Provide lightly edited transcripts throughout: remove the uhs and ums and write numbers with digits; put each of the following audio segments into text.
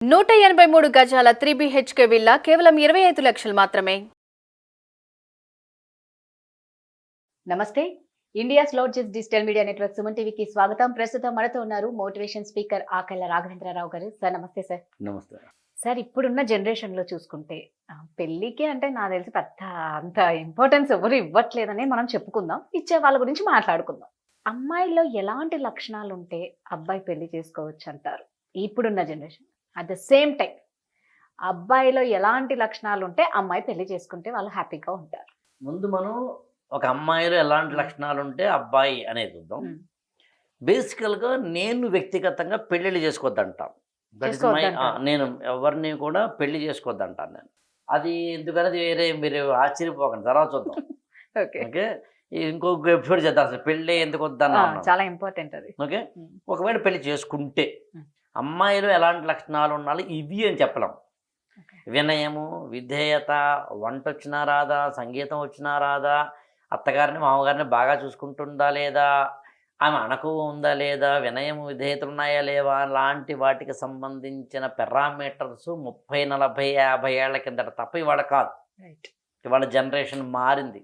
183 గజాల 3 BHK villa కేవలం 25 లక్షలు మాత్రమే. నమస్తే, India's largest digital media network Suman టీవీకి స్వాగతం. ప్రస్తుతం మనతో ఉన్నారు మోటివేషన్ స్పీకర్ ఆకెళ్ల రాఘవేంద్రరావు గారు. సార్ నమస్తే. సార్ నమస్తే సార్, ఇప్పుడున్న జనరేషన్ లో చూసుకుంటే పెళ్లికి అంటే నాకు తెలిసి పెద్ద అంత ఇంపార్టెన్స్ ఎవరు ఇవ్వట్లేదని మనం చెప్పుకుందాం, ఇచ్చే వాళ్ళ గురించి మాట్లాడుకుందాం. అమ్మాయిలో ఎలాంటి లక్షణాలు ఉంటే అబ్బాయి పెళ్లి చేసుకోవచ్చు అంటారు ఇప్పుడున్న generation? At the same time అబ్బాయిలో ఎలాంటి లక్షణాలు ఉంటే అమ్మాయి పెళ్లి చేసుకుంటే వాళ్ళు హ్యాపీగా ఉంటారు? ముందు మనం ఒక అమ్మాయిలో ఎలాంటి లక్షణాలు ఉంటే అబ్బాయి అనేది చూద్దాం. బేసికల్గా నేను వ్యక్తిగతంగా పెళ్ళిళ్ళు చేసుకోవద్దంటాను. నేను ఎవరిని కూడా పెళ్లి చేసుకోవద్దంటాను నేను. అది ఎందుకనేది వేరే మీరు ఆశ్చర్యపోకండి, తర్వాత చూద్దాం. ఓకే, ఇంకొక ఎపిసోడ్ చేద్దాం అసలు పెళ్ళి ఎందుకు వద్దన్నా. చాలా ఇంపార్టెంట్ అది. ఓకే, ఒకవేళ పెళ్లి చేసుకుంటే అమ్మాయిలో ఎలాంటి లక్షణాలు ఉండాలి ఇవి అని చెప్పలేం. వినయము, విధేయత, వంట వచ్చినా రాదా, సంగీతం వచ్చినా రాదా, అత్తగారిని మామగారిని బాగా చూసుకుంటుందా లేదా, ఆమె అణకువ ఉందా లేదా, వినయము విధేయతలు ఉన్నాయా లేవా, లాంటి వాటికి సంబంధించిన పారామీటర్స్ 30, 40, 50 ఏళ్ల కిందట తప్ప ఇవాళ కాదు. ఇవాళ జనరేషన్ మారింది.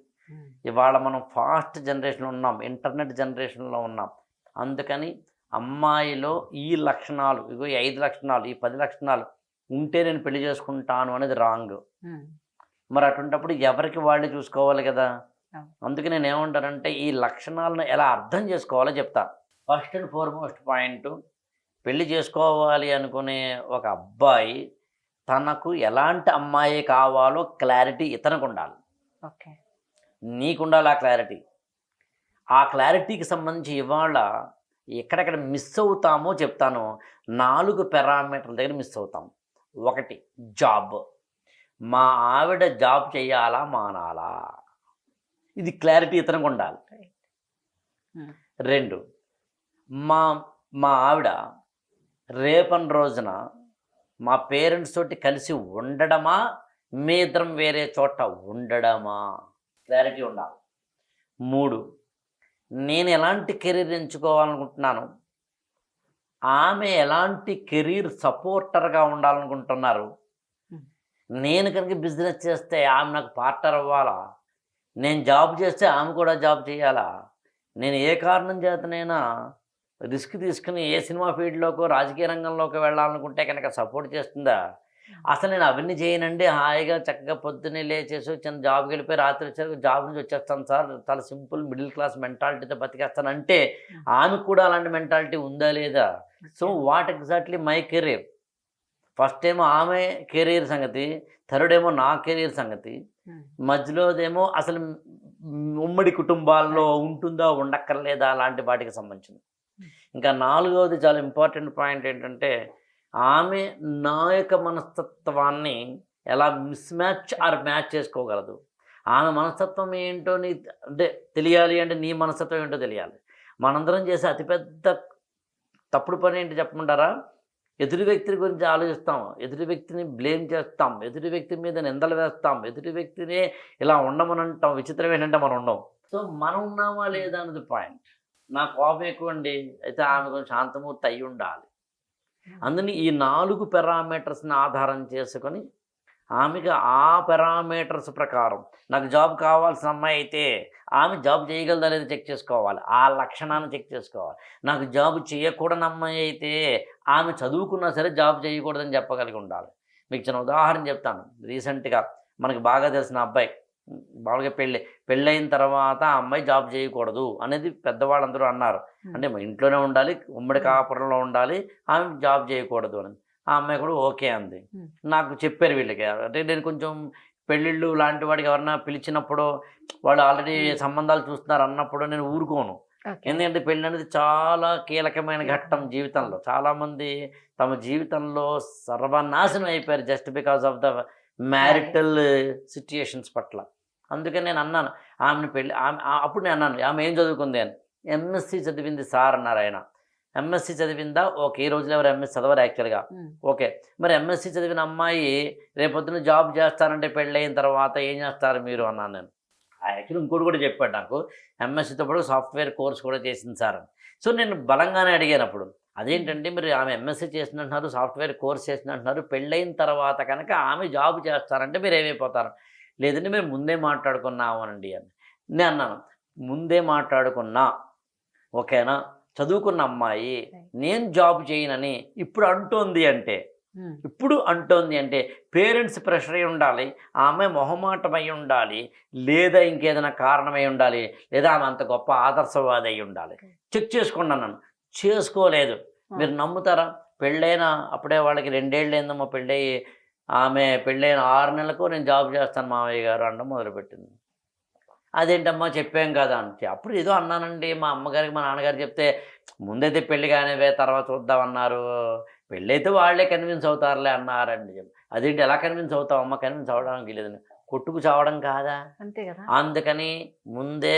ఇవాళ మనం ఫాస్ట్ జనరేషన్లో ఉన్నాం, ఇంటర్నెట్ జనరేషన్లో ఉన్నాం. అందుకని అమ్మాయిలో ఈ లక్షణాలు, ఇగో 5 లక్షణాలు, ఈ 10 లక్షణాలు ఉంటే నేను పెళ్లి చేసుకుంటాను అనేది రాంగ్. మరి అటువంటిప్పుడు ఎవరికి వాళ్ళు చూసుకోవాలి కదా. అందుకే నేను ఏమంటానంటే ఈ లక్షణాలను ఎలా అర్థం చేసుకోవాలో చెప్తా. ఫస్ట్ అండ్ ఫార్మోస్ట్ పాయింట్, పెళ్లి చేసుకోవాలి అనుకునే ఒక అబ్బాయి తనకు ఎలాంటి అమ్మాయి కావాలో క్లారిటీ ఇతనికి ఉండాలి. నీకుండాలి ఆ క్లారిటీ. ఆ క్లారిటీకి సంబంధించి ఇవాళ ఎక్కడెక్కడ మిస్ అవుతామో చెప్తాను. 4 పారామీటర్ల దగ్గర మిస్ అవుతాం. 1, జాబ్. మా ఆవిడ జాబ్ చేయాలా మానాలా, ఇది క్లారిటీ ఇతనికి ఉండాలి. 2, మా ఆవిడ రేపటి రోజున మా పేరెంట్స్ తోటి కలిసి ఉండడమా, మీ ఇద్దరం వేరే చోట ఉండడమా, క్లారిటీ ఉండాలి. 3, నేను ఎలాంటి కెరీర్ ఎంచుకోవాలనుకుంటున్నాను, ఆమె ఎలాంటి కెరీర్ సపోర్టర్గా ఉండాలనుకుంటున్నారు. నేను కనుక బిజినెస్ చేస్తే ఆమె నాకు పార్ట్నర్ అవ్వాలా, నేను జాబ్ చేస్తే ఆమె కూడా జాబ్ చేయాలా, నేను ఏ కారణం చేతనైనా రిస్క్ తీసుకుని ఏ సినిమా ఫీల్డ్లోకో రాజకీయ రంగంలోకి వెళ్ళాలనుకుంటే కనుక సపోర్ట్ చేస్తుందా. అసలు నేను అవన్నీ చేయనండి, హాయిగా చక్కగా పొద్దున్నే లేచేసి చిన్న జాబ్కి వెళ్ళిపోయి రాత్రి వచ్చాక జాబ్ నుంచి వచ్చేస్తాను సార్, చాలా సింపుల్ మిడిల్ క్లాస్ మెంటాలిటీతో బతికేస్తాను అంటే ఆమెకు కూడా అలాంటి మెంటాలిటీ ఉందా లేదా. So what exactly my career. First ఏమో ఆమె కెరీర్ సంగతి, థర్డ్ ఏమో నా కెరీర్ సంగతి, మధ్యలోదేమో అసలు ఉమ్మడి కుటుంబాల్లో ఉంటుందా ఉండక్కర్లేదా అలాంటి వాటికి సంబంధించింది. ఇంకా 4వది చాలా ఇంపార్టెంట్ పాయింట్ ఏంటంటే ఆమె నా యొక్క మనస్తత్వాన్ని ఎలా మిస్మ్యాచ్ ఆర్ మ్యాచ్ చేసుకోగలదు. ఆమె మనస్తత్వం ఏంటో అంటే తెలియాలి అంటే నీ మనస్తత్వం ఏంటో తెలియాలి. మనందరం చేసే అతిపెద్ద తప్పుడు పని ఏంటి చెప్పమంటారా? ఎదుటి వ్యక్తి గురించి ఆలోచిస్తాం, ఎదుటి వ్యక్తిని బ్లేమ్ చేస్తాం, ఎదుటి వ్యక్తి మీద నిందలు వేస్తాం, ఎదుటి వ్యక్తిని ఇలా ఉండమని అంటాం. విచిత్రం ఏంటంటే మనం ఉండం. సో మనం ఉన్నామా లేదా అన్నది పాయింట్. నా కోపం ఎక్కువ అండి, అయితే ఆమె కొంచెం శాంతమూర్తి అయి ఉండాలి. అందుని ఈ 4 పారామీటర్స్ని ఆధారం చేసుకొని ఆమెకి ఆ పారామీటర్స్ ప్రకారం నాకు జాబ్ కావాల్సిన అమ్మాయి అయితే ఆమె జాబ్ చేయగలదా లేదా చెక్ చేసుకోవాలి, ఆ లక్షణాన్ని చెక్ చేసుకోవాలి. నాకు జాబ్ చేయకూడని అమ్మాయి అయితే ఆమె చదువుకున్నా సరే జాబ్ చేయకూడదని చెప్పగలిగి ఉండాలి. మీకు చిన్న ఉదాహరణ చెప్తాను. రీసెంట్గా మనకి బాగా తెలిసిన అబ్బాయి, బాగా పెళ్ళైన తర్వాత ఆ అమ్మాయి జాబ్ చేయకూడదు అనేది పెద్దవాళ్ళందరూ అన్నారు. అంటే ఇంట్లోనే ఉండాలి, ఉమ్మడి కాపురంలో ఉండాలి, ఆమె జాబ్ చేయకూడదు అని. ఆ అమ్మాయి కూడా ఓకే అంది. నాకు చెప్పారు వీళ్ళకి, అంటే నేను కొంచెం పెళ్ళిళ్ళు లాంటి వాడికి ఎవరన్నా పిలిచినప్పుడు వాళ్ళు ఆల్రెడీ సంబంధాలు చూస్తున్నారు అన్నప్పుడు నేను ఊరుకోను. ఎందుకంటే పెళ్ళి అనేది చాలా కీలకమైన ఘట్టం జీవితంలో. చాలామంది తమ జీవితంలో సర్వనాశనం అయిపోయారు just because of the marital situations పట్ల. అందుకని నేను అన్నాను ఆమెను అప్పుడు నేను అన్నాను ఆమె ఏం చదువుకుంది అని. ఎంఎస్సి చదివింది సార్ అన్నారు ఆయన. ఎంఎస్సి చదివిందా? ఓకే, ఈ రోజులో ఎవరు ఎంఎస్సి చదవరు యాక్చువల్గా. ఓకే, మరి ఎంఎస్సి చదివిన అమ్మాయి రేపొద్దున జాబ్ చేస్తారంటే పెళ్ళయిన తర్వాత ఏం చేస్తారు మీరు అన్నాను నేను. యాక్చువల్లీ ఇంకోటి కూడా చెప్పాడు నాకు, ఎంఎస్సితో పాటు సాఫ్ట్వేర్ కోర్స్ కూడా చేసింది సార్ అని. సో నేను బలంగానే అడిగాను అప్పుడు. అదేంటంటే మీరు ఆమె ఎంఎస్సీ చేసినట్టున్నారు, సాఫ్ట్వేర్ కోర్స్ చేసినట్టున్నారు, పెళ్ళైన తర్వాత కనుక ఆమె జాబ్ చేస్తారంటే మీరు ఏమైపోతారు? లేదంటే మీరు ముందే మాట్లాడుకున్నామనండి అని. నేను అన్నాను, ముందే మాట్లాడుకున్నా ఓకేనా, చదువుకున్న అమ్మాయి నేను జాబ్ చేయనని ఇప్పుడు అంటోంది అంటే పేరెంట్స్ ప్రెషర్ అయి ఉండాలి, ఆమె మొహమాటమై ఉండాలి, లేదా ఇంకేదైనా కారణమై ఉండాలి, లేదా ఆమె అంత గొప్ప ఆదర్శవాది అయి ఉండాలి. చెక్ చేసుకోండి అన్నాను. చేసుకోలేదు. మీరు నమ్ముతారా? పెళ్ళైన అప్పుడే వాళ్ళకి 2 ఏళ్ళు ఏందమ్మా పెళ్ళయి, ఆమె పెళ్ళైన 6 నెలలకు నేను జాబ్ చేస్తాను మావయ్య గారు అనడం మొదలుపెట్టింది. అదేంటమ్మా చెప్పాం కదా అంటే, అప్పుడు ఏదో అన్నానండి, మా అమ్మగారికి మా నాన్నగారు చెప్తే ముందైతే పెళ్ళి కానివే తర్వాత చూద్దామన్నారు, పెళ్ళైతే వాళ్ళే కన్విన్స్ అవుతారులే అన్నారండి. అదేంటి ఎలా కన్విన్స్ అవుతావమ్మా? కన్విన్స్ అవ్వడానికి లేదని, కొట్టుకు చావడం కాదా? అంతే కదా. అందుకని ముందే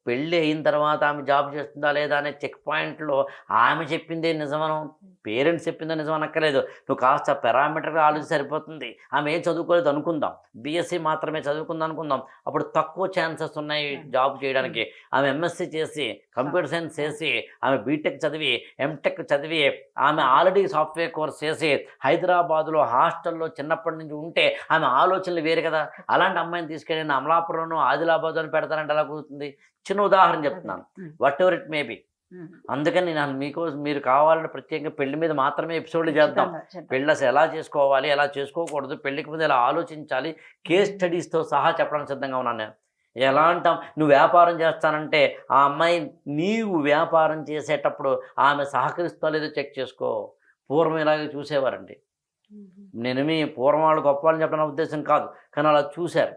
పెళ్ళి అయిన తర్వాత ఆమె జాబ్ చేస్తుందా లేదా అనే చెక్ పాయింట్లో ఆమె చెప్పిందే నిజమనం, పేరెంట్స్ చెప్పిందే నిజం అనక్కర్లేదు. నువ్వు కాస్త పారామీటర్గా ఆలోచి సరిపోతుంది. ఆమె ఏం చదువుకోలేదు అనుకుందాం, బీఎస్సీ మాత్రమే చదువుకుందాం అనుకుందాం, అప్పుడు తక్కువ ఛాన్సెస్ ఉన్నాయి జాబ్ చేయడానికి. ఆమె ఎంఎస్సీ చేసి, కంప్యూటర్ సైన్స్ చేసి, ఆమె బీటెక్ చదివి, ఎంటెక్ చదివి, ఆమె ఆల్రెడీ సాఫ్ట్వేర్ కోర్స్ చేసి హైదరాబాదులో హాస్టల్లో చిన్నప్పటి నుంచి ఉంటే ఆమె ఆలోచనలు వేరు కదా. అలాంటి అమ్మాయిని తీసుకెళ్ళి అమలాపురంలో ఆదిలాబాద్ అని పెడతారంటే ఎలా కుదురుతుంది? చిన్న ఉదాహరణ చెప్తున్నాను, what ever it may be. అందుకని నేను మీకోసం, మీరు కావాలంటే ప్రత్యేకంగా పెళ్లి మీద మాత్రమే ఎపిసోడ్లు చేద్దాం. పెళ్ళి అసలు ఎలా చేసుకోవాలి, ఎలా చేసుకోకూడదు, పెళ్లికి ముందు ఎలా ఆలోచించాలి, కేస్ స్టడీస్తో సహా చెప్పడానికి సిద్ధంగా ఉన్నాను నేను. ఎలా అంటాం, నువ్వు వ్యాపారం చేస్తానంటే ఆ అమ్మాయి నీవు వ్యాపారం చేసేటప్పుడు ఆమె సహకరిస్తా లేదో చెక్ చేసుకో. పూర్వం ఇలాగే చూసేవారండి. నేను మీ పూర్వం వాళ్ళు గొప్ప వాళ్ళని చెప్పడం ఉద్దేశం కాదు, కానీ అలా చూశారు,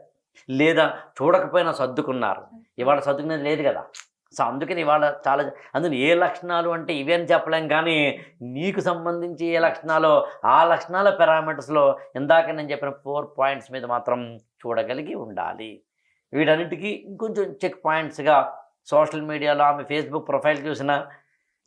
లేదా చూడకపోయినా సర్దుకున్నారు. ఇవాళ సర్దుకునేది లేదు కదా. సో అందుకని ఇవాళ చాలా, అందుకని ఏ లక్షణాలు అంటే ఇవి అని చెప్పలేం, కానీ నీకు సంబంధించి ఏ లక్షణాలు, ఆ లక్షణాల పారామీటర్స్లో ఇందాక నేను చెప్పిన 4 పాయింట్స్ మీద మాత్రం చూడగలిగి ఉండాలి. వీటన్నిటికీ ఇంకొంచెం చెక్ పాయింట్స్గా సోషల్ మీడియాలో ఆమె ఫేస్బుక్ ప్రొఫైల్ చూసినా,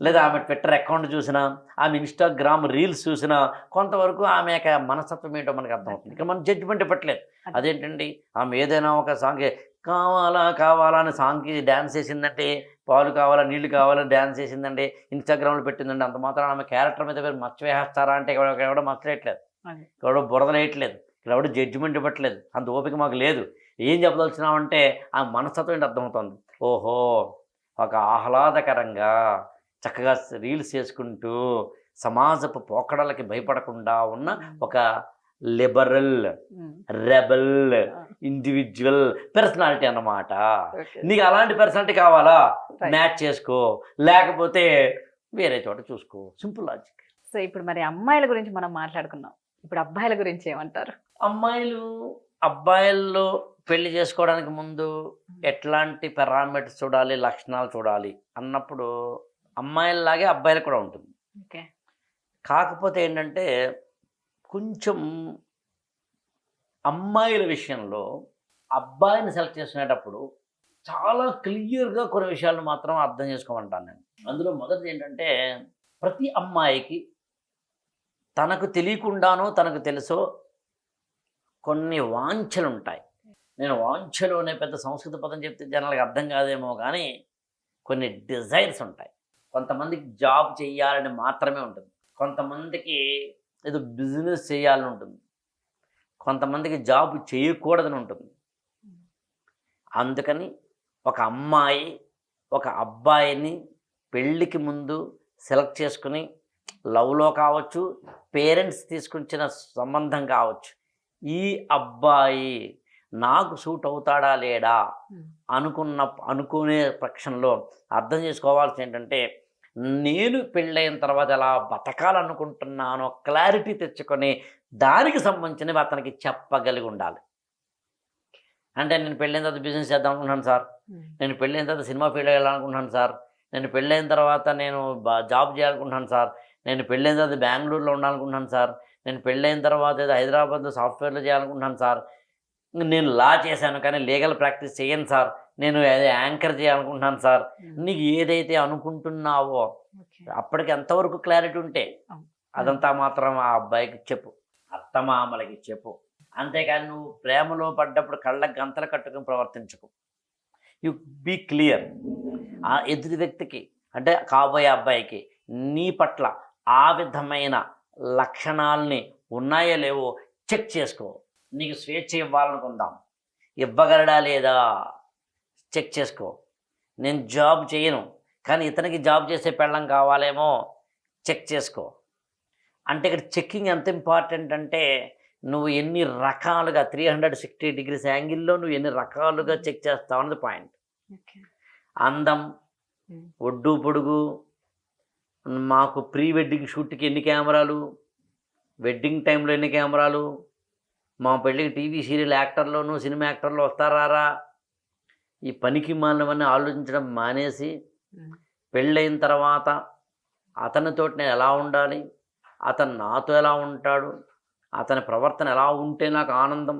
లేదా ఆమె ట్విట్టర్ అకౌంట్ చూసినా, ఆమె ఇన్స్టాగ్రామ్ రీల్స్ చూసినా కొంతవరకు ఆమె యొక్క మనస్తత్వం ఏంటో మనకు అర్థమవుతుంది. ఇక్కడ మనం జడ్జిమెంట్ ఇవ్వట్లేదు. అదేంటండి, ఆమె ఏదైనా ఒక సాంగ్ కావాలా అని సాంగ్కి డ్యాన్స్ చేసిందంటే, పాలు కావాలా నీళ్లు కావాలని డ్యాన్స్ చేసిందండి, ఇన్స్టాగ్రామ్లో పెట్టిందండి, అంత మాత్రం ఆమె క్యారెక్టర్ మీద మీరు మచ్చ వేసేస్తారా అంటే ఎవడో మచ్చలేయట్లేదు, ఎవడో బురదలేయట్లేదు, ఇక్కడ ఎవడో జడ్జిమెంట్ ఇవ్వట్లేదు. అంత ఓపిక మాకు లేదు. ఏం చెప్పదలుచున్నామంటే ఆ మనస్తత్వం ఏంటి అర్థమవుతుంది. ఓహో, ఒక ఆహ్లాదకరంగా చక్కగా రీల్స్ చేసుకుంటూ సమాజపు పోకడలకి భయపడకుండా ఉన్న ఒక లిబరల్, రెబల్, ఇండివిజువల్ పర్సనాలిటీ అన్నమాట. నీకు అలాంటి పర్సనాలిటీ కావాలా, మ్యాచ్ చేసుకో, లేకపోతే వేరే చోట చూసుకో. Simple logic. సో ఇప్పుడు మరి అమ్మాయిల గురించి మనం మాట్లాడుకున్నాం, ఇప్పుడు అబ్బాయిల గురించి ఏమంటారు? అబ్బాయిల్లో పెళ్లి చేసుకోవడానికి ముందు ఎట్లాంటి పారామీటర్స్ చూడాలి, లక్షణాలు చూడాలి అన్నప్పుడు అమ్మాయిలలాగే అబ్బాయిలకు కూడా ఉంటుంది. కాకపోతే ఏంటంటే కొంచెం అమ్మాయిల విషయంలో అబ్బాయిని సెలెక్ట్ చేసుకునేటప్పుడు చాలా క్లియర్గా కొన్ని విషయాలను మాత్రం అర్థం చేసుకోమంటాను నేను. అందులో మొదటిది ఏంటంటే, ప్రతి అమ్మాయికి తనకు తెలియకుండానో తనకు తెలుసో కొన్ని వాంఛలు ఉంటాయి. నేను వాంఛలు అనే పెద్ద సంస్కృత పదం చెప్తే జనాలకు అర్థం కాదేమో, కానీ కొన్ని డిజైర్స్ ఉంటాయి. కొంతమందికి జాబ్ చేయాలని మాత్రమే ఉంటుంది, కొంతమందికి ఏదో బిజినెస్ చేయాలని ఉంటుంది, కొంతమందికి జాబ్ చేయకూడదని ఉంటుంది. అందుకని ఒక అమ్మాయి ఒక అబ్బాయిని పెళ్ళికి ముందు సెలెక్ట్ చేసుకుని, లవ్లో కావచ్చు, పేరెంట్స్ తీసుకొచ్చిన సంబంధం కావచ్చు, ఈ అబ్బాయి నాకు సూట్ అవుతాడా లేడా అనుకునే పక్షంలో అర్థం చేసుకోవాల్సి ఏంటంటే, నేను పెళ్ళైన తర్వాత ఎలా బతకాలనుకుంటున్నానో క్లారిటీ తెచ్చుకొని దానికి సంబంధించినవి అతనికి చెప్పగలిగి ఉండాలి. అంటే నేను పెళ్ళైన తర్వాత బిజినెస్ చేద్దాం అనుకుంటున్నాను సార్, నేను పెళ్ళైన తర్వాత సినిమా ఫీల్డ్ వెళ్ళాలనుకుంటున్నాను సార్, నేను పెళ్ళైన తర్వాత నేను జాబ్ చేయాలనుకుంటున్నాను సార్, నేను పెళ్ళైన తర్వాత బెంగళూరులో ఉండాలనుకుంటున్నాను సార్, నేను పెళ్ళైన తర్వాత ఏదో హైదరాబాద్లో సాఫ్ట్వేర్లో చేయాలనుకుంటున్నాను సార్, నేను లా చేశాను కానీ లీగల్ ప్రాక్టీస్ చేయను సార్, నేను యాంకర్ చేయాలనుకుంటున్నాను సార్. నీకు ఏదైతే అనుకుంటున్నావో అప్పటికి ఎంతవరకు క్లారిటీ ఉంటే అదంతా మాత్రం ఆ అబ్బాయికి చెప్పు, అత్తమామలకి చెప్పు. అంతేకాని నువ్వు ప్రేమలో పడ్డప్పుడు కళ్ళకి గంతలు కట్టుకుని ప్రవర్తించకు. You be clear. ఆ ఎదుటి వ్యక్తికి అంటే కాబోయే అబ్బాయికి నీ పట్ల ఆ విధమైన లక్షణాలని ఉన్నాయో లేవో చెక్ చేసుకో. నీకు స్వేచ్ఛ ఇవ్వాలనుకుందాం, ఇవ్వగలడా లేదా చెక్ చేసుకో. నేను జాబ్ చేయను కానీ ఇతనికి జాబ్ చేసే పెళ్ళం కావాలేమో చెక్ చేసుకో. అంటే ఇక్కడ చెక్కింగ్ ఎంత ఇంపార్టెంట్ అంటే నువ్వు ఎన్ని రకాలుగా 360 degrees యాంగిల్లో నువ్వు ఎన్ని రకాలుగా చెక్ చేస్తావు అన్నది పాయింట్. అందం, ఒడ్డు పొడుగు, మాకు ప్రీ వెడ్డింగ్ షూట్కి ఎన్ని కెమెరాలు, వెడ్డింగ్ టైంలో ఎన్ని కెమెరాలు, మా పెళ్ళికి టీవీ సీరియల్ యాక్టర్లోను సినిమా యాక్టర్లు వస్తారా, ఈ పనికి మాలినవన్నీ ఆలోచించడం మానేసి పెళ్ళైన తర్వాత అతనితో నేను ఎలా ఉండాలి, అతను నాతో ఎలా ఉంటాడు, అతని ప్రవర్తన ఎలా ఉంటే నాకు ఆనందం,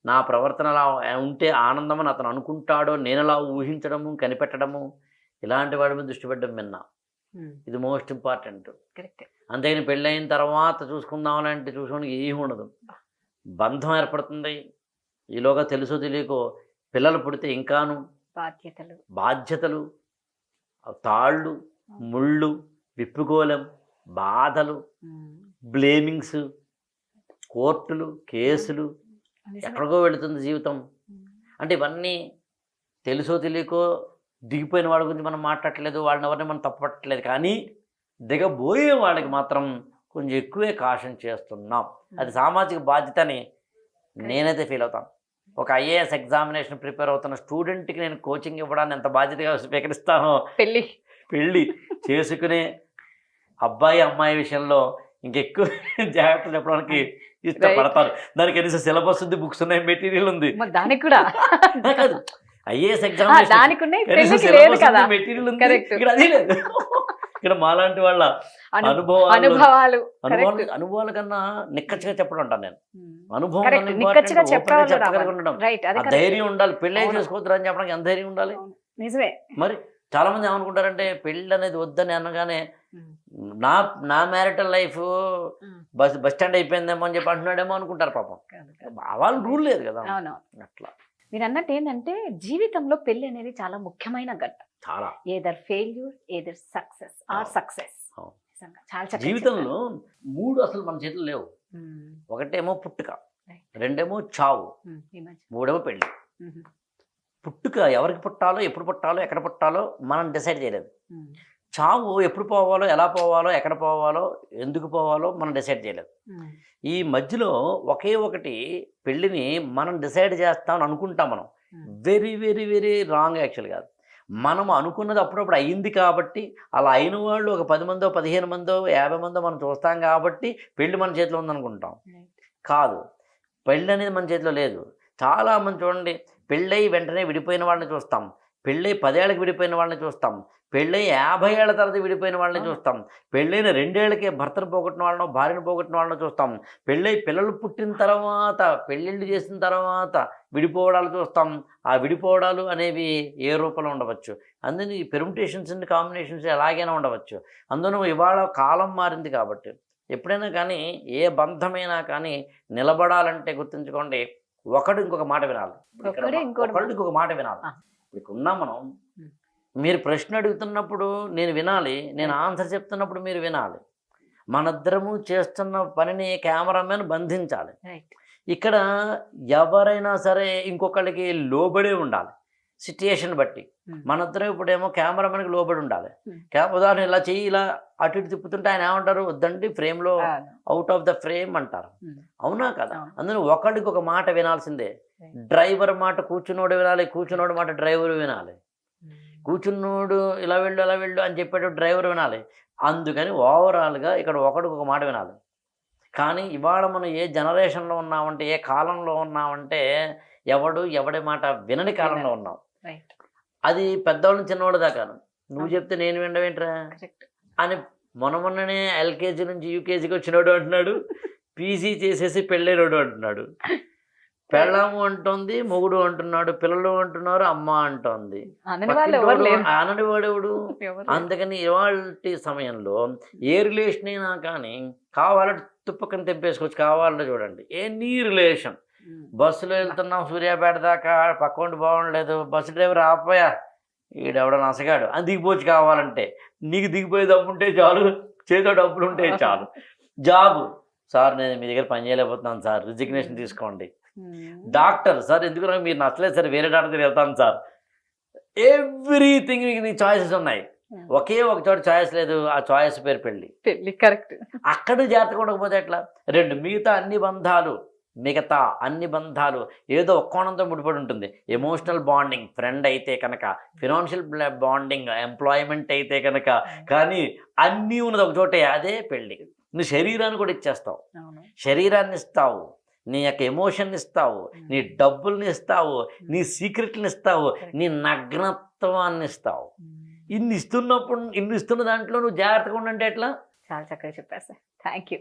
నా ప్రవర్తన ఎలా ఉంటే ఆనందం అని అతను అనుకుంటాడో నేను ఎలా ఊహించడము కనిపెట్టడము, ఇలాంటి వాడి మీద దృష్టి పెట్టడం విన్నా. ఇది మోస్ట్ ఇంపార్టెంట్. అంతేగాని పెళ్ళైన తర్వాత చూసుకుందామని అంటే చూసుకోవడానికి ఏమి ఉండదు. బంధం ఏర్పడుతుంది, ఈలోగా తెలుసో తెలియకో పిల్లలు పుడితే ఇంకాను బాధ్యతలు, తాళ్ళు, ముళ్ళు, విప్పుకోలేం, బాధలు, బ్లేమింగ్స్, కోర్టులు, కేసులు, ఎక్కడికో వెళుతుంది జీవితం. అంటే ఇవన్నీ తెలుసో తెలియకో దిగిపోయిన వాళ్ళ గురించి మనం మాట్లాడట్లేదు, వాళ్ళని ఎవరిని మనం తప్పట్లేదు, కానీ దిగబోయే వాళ్ళకి మాత్రం కొంచెం ఎక్కువే కాషన్ చేస్తున్నాం. అది సామాజిక బాధ్యత అని నేనైతే ఫీల్ అవుతాను. ఒక ఐఏఎస్ ఎగ్జామినేషన్ ప్రిపేర్ అవుతున్న స్టూడెంట్కి నేను కోచింగ్ ఇవ్వడాన్ని ఎంత బాధ్యతగా స్వీకరిస్తానో పెళ్ళి చేసుకునే అబ్బాయి అమ్మాయి విషయంలో ఇంకెక్కువ జాగ్రత్త చెప్పడానికి ఇష్టపడతారు. దానికి కనీసం సిలబస్ ఉంది, బుక్స్ ఉన్నాయి, మెటీరియల్ ఉంది. దానికి కూడా కాదు, ఐఏఎస్ ఎగ్జామినేషన్ మెటీరియల్ ఉంది, ఇక్కడ అదే లేదు. ఇక్కడ మాలాంటి వాళ్ళ అనుభవాల కన్నా నిక్కచ్చిగా చెప్పడం అంటాను నేను. అనుభవం ధైర్యం ఉండాలి. పెళ్ళే చేసుకోవద్దు అని చెప్పడానికి ఎంత ధైర్యం ఉండాలి. నిజమే. మరి చాలా మంది ఏమనుకుంటారంటే పెళ్ళి అనేది వద్దని అనగానే నా మ్యారిటల్ లైఫ్ బస్ స్టాండ్ అయిపోయిందేమో అని చెప్పి అంటున్నాడేమో అనుకుంటారు. పాపం వాళ్ళు రూల్ లేదు కదా. అట్లా మీరు అన్నట్టు ఏంటంటే జీవితంలో పెళ్లి అనేది చాలా ముఖ్యమైన ఘట్టం. చాలా either failure, either success or success. జీవితంలో 3 అసలు మన చేతులు లేవు. ఒకటేమో పుట్టుక, రెండేమో చావు, మూడేమో పెళ్ళి. పుట్టుక ఎవరికి పుట్టాలో, ఎప్పుడు పుట్టాలో, ఎక్కడ పుట్టాలో మనం డిసైడ్ చేయలేదు. చావు ఎప్పుడు పోవాలో, ఎలా పోవాలో, ఎక్కడ పోవాలో, ఎందుకు పోవాలో మనం డిసైడ్ చేయలేదు. ఈ మధ్యలో ఒకే ఒకటి పెళ్ళిని మనం డిసైడ్ చేస్తామని అనుకుంటాం. మనం very very very wrong. Actual కాదు, మనం అనుకున్నది అప్పుడప్పుడు అయ్యింది కాబట్టి, అలా అయిన వాళ్ళు ఒక 10 మందో 15 మందో 50 మందో మనం చూస్తాం కాబట్టి పెళ్ళి మన చేతిలో ఉందనుకుంటాం. కాదు, పెళ్ళి అనేది మన చేతిలో లేదు. చాలామంది చూడండి, పెళ్ళై వెంటనే విడిపోయిన వాళ్ళని చూస్తాం, పెళ్ళై 10 ఏళ్ళకి విడిపోయిన వాళ్ళని చూస్తాం, పెళ్ళై 50 ఏళ్ల తర్వాత విడిపోయిన వాళ్ళని చూస్తాం, పెళ్ళైన 2 ఏళ్ళకే భర్తను పోగొట్టిన వాళ్ళనో భార్యను పోగొట్టిన వాళ్ళని చూస్తాం, పెళ్ళై పిల్లలు పుట్టిన తర్వాత పెళ్ళిళ్ళు చేసిన తర్వాత విడిపోవడాలు చూస్తాం. ఆ విడిపోవడాలు అనేవి ఏ రూపంలో ఉండవచ్చు. అందుకని ఈ పెర్ముటేషన్స్ అండ్ కాంబినేషన్స్ ఎలాగైనా ఉండవచ్చు. అందులో ఇవాళ కాలం మారింది కాబట్టి ఎప్పుడైనా కానీ ఏ బంధమైనా కానీ నిలబడాలంటే గుర్తుంచుకోండి, ఒకడు ఇంకొక మాట వినాలి, ఒకళ్ళు ఇంకొక మాట వినాలి. ఇప్పుడు ఉన్నాం మనం, మీరు ప్రశ్న అడుగుతున్నప్పుడు నేను వినాలి, నేను ఆన్సర్ చెప్తున్నప్పుడు మీరు వినాలి. మనిద్దరము చేస్తున్న పనిని కెమెరామెన్ బంధించాలి. ఇక్కడ ఎవరైనా సరే ఇంకొకళ్ళకి లోబడే ఉండాలి సిట్యుయేషన్ బట్టి. మనిద్దరం ఇప్పుడేమో కెమెరామెన్కి లోబడి ఉండాలి. ఉదాహరణ ఇలా చెయ్యి, ఇలా అటు ఇటు తిప్పుతుంటే ఆయన ఏమంటారు, వద్దండి ఫ్రేమ్లో, అవుట్ ఆఫ్ ద ఫ్రేమ్ అంటారు. అవునా కదా? అందులో ఒకళ్ళకి ఒక మాట వినాల్సిందే. డ్రైవర్ మాట కూర్చున్నోడు వినాలి, కూర్చున్నోడు మాట డ్రైవర్ వినాలి. కూర్చున్నోడు ఇలా వెళ్ళు అలా వెళ్ళు అని చెప్పేటప్పుడు డ్రైవర్ వినాలి. అందుకని ఓవరాల్గా ఇక్కడ ఒకడికి ఒక మాట వినాలి. కానీ ఇవాళ మనం ఏ జనరేషన్లో ఉన్నామంటే, ఏ కాలంలో ఉన్నామంటే ఎవడి మాట వినని కాలంలో ఉన్నాం. అది పెద్దవాళ్ళని చిన్నవాడు దాకా నువ్వు చెప్తే నేను వినవేంట్రా అని మొన్ననే ఎల్కేజీ నుంచి యూకేజీకి వచ్చినోడు అంటున్నాడు, పీజీ చేసేసి పెళ్ళైనోడు అంటున్నాడు, పెళ్ళము అంటుంది, మొగుడు అంటున్నాడు, పిల్లలు అంటున్నారు, అమ్మ అంటోంది, అననివాడెవడు. అందుకని ఇవాళ సమయంలో ఏ రిలేషన్ అయినా కానీ కావాలంటే తుప్పకని తెంపేసుకోవచ్చు. కావాలంటే చూడండి, ఎనీ రిలేషన్. బస్సులో వెళ్తున్నాం సూర్యాపేట దాకా, పక్కండి బాగుండలేదు, బస్సు డ్రైవర్ ఆపోయా ఈడెవడ నసగాడు అని దిగిపోవచ్చు. కావాలంటే నీకు దిగిపోయే దమ్ముంటే చాలు, చేతిలో డబ్బులు ఉంటే చాలు. జాబ్, సార్ నేను మీ దగ్గర పని చేయలేకపోతున్నాను సార్, రిజిగ్నేషన్ తీసుకోండి. డాక్టర్, సార్ ఎందుకు నాకు మీరు నచ్చలేదు సార్, వేరే డాక్టర్ దగ్గర వెళ్తాను సార్. ఎవ్రీథింగ్ నీ చాయిసెస్ ఉన్నాయి. ఒకే ఒక చోట చాయిస్ లేదు, ఆ చాయిస్ పేరు పెళ్ళి. పెళ్లి కరెక్ట్. అక్కడ జాగ్రత్తగా ఉండకపోతే ఎట్లా? రెండు, మిగతా అన్ని బంధాలు ఏదో ఒక కోణంతో ముడిపడి ఉంటుంది. ఎమోషనల్ బాండింగ్ ఫ్రెండ్ అయితే కనుక, ఫినాన్షియల్ బాండింగ్ ఎంప్లాయ్మెంట్ అయితే కనుక, కానీ అన్నీ ఉన్నది ఒక చోటే, అదే పెళ్ళి. నువ్వు శరీరాన్ని కూడా ఇచ్చేస్తావు, శరీరాన్ని ఇస్తావు, నీ యొక్క ఎమోషన్ ఇస్తావు, నీ డబ్బుల్ని ఇస్తావు, నీ సీక్రెట్ని ఇస్తావు, నీ నగ్నత్వాన్ని ఇస్తావు. ఇన్ని ఇస్తున్న దాంట్లో నువ్వు జాగ్రత్తగా ఉండంటే ఎట్లా? చాలా చక్కగా చెప్పారు సార్. Thank you.